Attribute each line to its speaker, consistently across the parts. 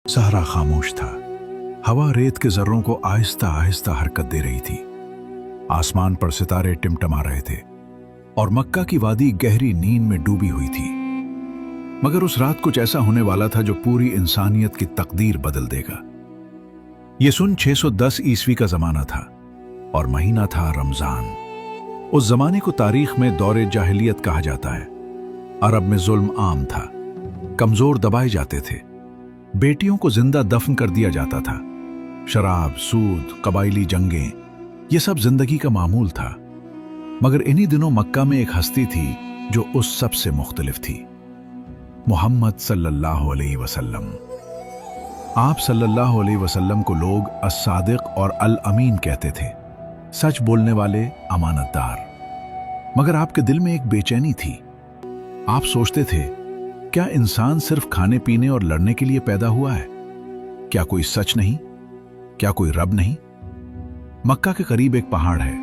Speaker 1: सहरा खामोश था। हवा रेत के जर्रों को आहिस्ता आहिस्ता हरकत दे रही थी। आसमान पर सितारे टिमटमा रहे थे और मक्का की वादी गहरी नींद में डूबी हुई थी। मगर उस रात कुछ ऐसा होने वाला था जो पूरी इंसानियत की तकदीर बदल देगा। ये सुन 610 ईस्वी का जमाना था और महीना था रमजान। उस जमाने को तारीख में दौरे जाहिलियत कहा जाता है। अरब में जुल्म आम था, कमजोर दबाए जाते थे, बेटियों को जिंदा दफन कर दिया जाता था। शराब, सूद, कबाइली जंगें, ये सब जिंदगी का मामूल था। मगर इन्हीं दिनों मक्का में एक हस्ती थी जो उस सब से मुख्तलिफ थी। मोहम्मद सल्लल्लाहु अलैहि वसल्लम। आप सल्लल्लाहु अलैहि वसल्लम को लोग अस-सादिक और अल-अमीन कहते थे, सच बोलने वाले, अमानतदार। मगर आपके दिल में एक बेचैनी थी। आप सोचते थे, क्या इंसान सिर्फ खाने पीने और लड़ने के लिए पैदा हुआ है? क्या कोई सच नहीं? क्या कोई रब नहीं? मक्का के करीब एक पहाड़ है,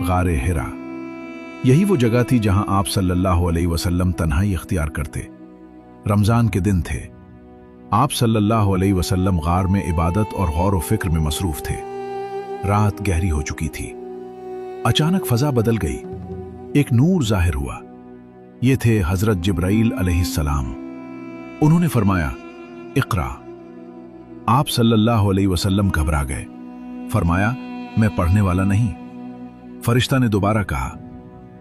Speaker 1: गारे हिरा। यही वो जगह थी जहां आप सल्लल्लाहु अलैहि वसल्लम तन्हाई इख्तियार करते। रमजान के दिन थे। आप सल्लल्लाहु अलैहि वसल्लम गार में इबादत और गौर व फिक्र में मसरूफ थे। रात गहरी हो चुकी थी। अचानक फजा बदल गई। एक नूर जाहिर हुआ। ये थे हजरत जिब्राइल अलैहिस्सलाम। उन्होंने फरमाया, इक़रा। आप सल्लल्लाहु अलैहि वसल्लम घबरा गए। फरमाया, मैं पढ़ने वाला नहीं। फरिश्ता ने दोबारा कहा,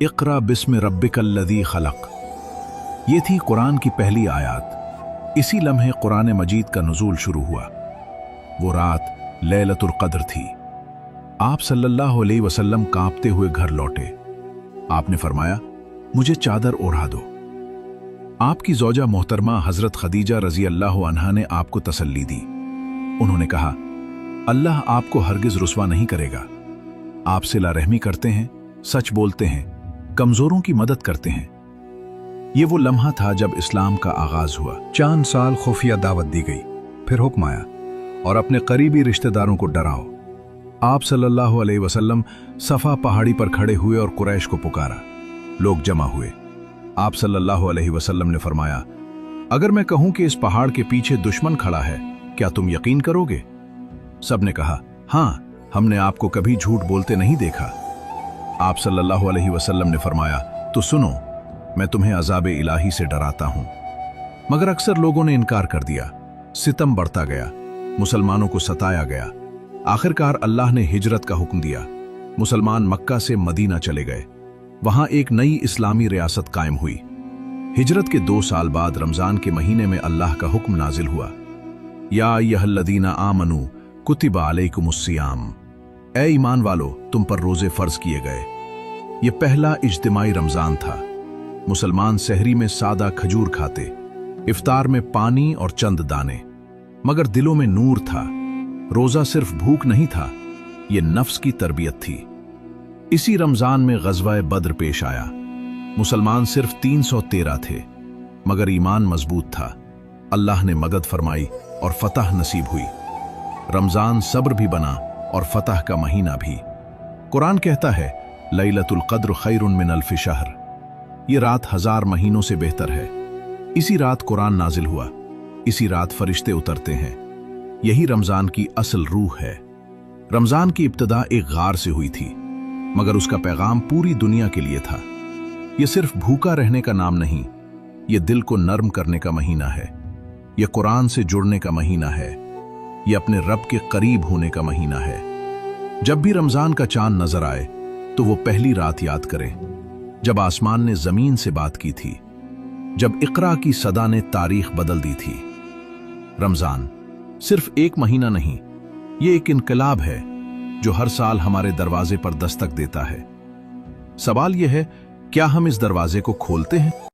Speaker 1: इक़रा बिस्मि रब्बिकल्लज़ी खलक़। ये थी कुरान की पहली आयत। इसी लम्हे कुरान मजीद का नुज़ूल शुरू हुआ। वो रात लैलतुल क़द्र थी। आप सल्लल्लाहु अलैहि वसल्लम कांपते हुए घर लौटे। आपने फरमाया, मुझे चादर ओढ़ा दो। आपकी ज़ौजा मोहतरमा हजरत खदीजा रज़ी अल्लाह अन्हा ने आपको तसल्ली दी। उन्होंने कहा, अल्लाह आपको हरगिज रुस्वा नहीं करेगा। आप सिला रहमी करते हैं, सच बोलते हैं, कमजोरों की मदद करते हैं। ये वो लम्हा था जब इस्लाम का आगाज हुआ। 4 साल खुफिया दावत दी गई, फिर हुक्म आया, और अपने करीबी रिश्तेदारों को डराओ। आप सल्लल्लाहु अलैहि वसल्लम सफा पहाड़ी पर खड़े हुए और कुरैश को पुकारा। लोग जमा हुए। आप सल्लल्लाहु अलैहि वसल्लम ने फरमाया, अगर मैं कहूं कि इस पहाड़ के पीछे दुश्मन खड़ा है, क्या तुम यकीन करोगे? सबने कहा, हां, हमने आपको कभी झूठ बोलते नहीं देखा। आप सल्लल्लाहु अलैहि वसल्लम ने फरमाया, तो सुनो, मैं तुम्हें अज़ाब इलाही से डराता हूं। मगर अक्सर लोगों ने इनकार कर दिया। सितम बढ़ता गया, मुसलमानों को सताया गया। आखिरकार अल्लाह ने हिजरत का हुक्म दिया। मुसलमान मक्का से मदीना चले गए। वहां एक नई इस्लामी रियासत कायम हुई। हिजरत के 2 साल बाद रमजान के महीने में अल्लाह का हुक्म नाजिल हुआ, या अय्युहल्लज़ीना आमनू कुतिबा अलैकुमुस्सियाम। ऐ ईमान वालो, तुम पर रोजे फर्ज किए गए। ये पहला इज्तिमाई रमजान था। मुसलमान सहरी में सादा खजूर खाते, इफ्तार में पानी और चंद दाने। मगर दिलों में नूर था। रोजा सिर्फ भूख नहीं था, ये नफ्स की तरबियत थी। इसी रमजान में ग़ज़वा बद्र पेश आया। मुसलमान सिर्फ 313 थे, मगर ईमान मजबूत था। अल्लाह ने मदद फरमाई और फतह नसीब हुई। रमजान सब्र भी बना और फतह का महीना भी। कुरान कहता है, लैलतुल क़द्र खैरुन मिन अल्फ़ि शहर। ये रात 1000 महीनों से बेहतर है। इसी रात कुरान नाजिल हुआ। इसी रात फरिश्ते उतरते हैं। यही रमजान की असल रूह है। रमजान की इब्तिदा एक गार से हुई थी, मगर उसका पैगाम पूरी दुनिया के लिए था। यह सिर्फ भूखा रहने का नाम नहीं, यह दिल को नर्म करने का महीना है। यह कुरान से जुड़ने का महीना है। यह अपने रब के करीब होने का महीना है। जब भी रमजान का चांद नजर आए तो वो पहली रात याद करें जब आसमान ने जमीन से बात की थी, जब इक़रा की सदा ने तारीख बदल दी थी। रमजान सिर्फ एक महीना नहीं, ये एक इनकलाब है जो हर साल हमारे दरवाजे पर दस्तक देता है। सवाल यह है, क्या हम इस दरवाजे को खोलते हैं?